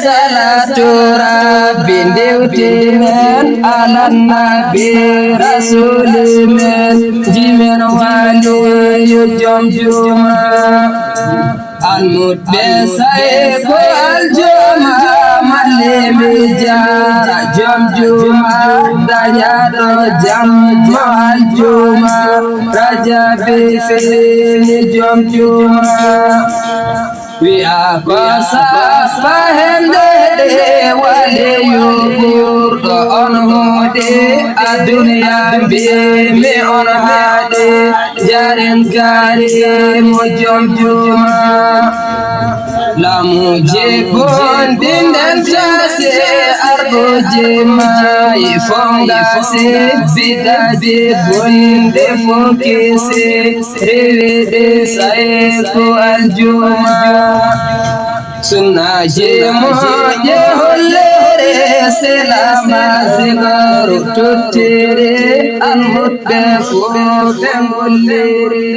salatu rabbin dewtimen alan nabi rasulimen jimen wali yujom juma almudbe saiko aljuma malimi jara jom juma danyado jam aljuma rajabi fini jom juma we are Basahende wale yugur to on hode adunya be me on hade jaren kare mujom juma la mujhe kon din dan jase argo jema ifonga se bidabi bunde fokese revede saiko aljuma sunna je moje hollere selama zigaru tuttere almudde fu tembullere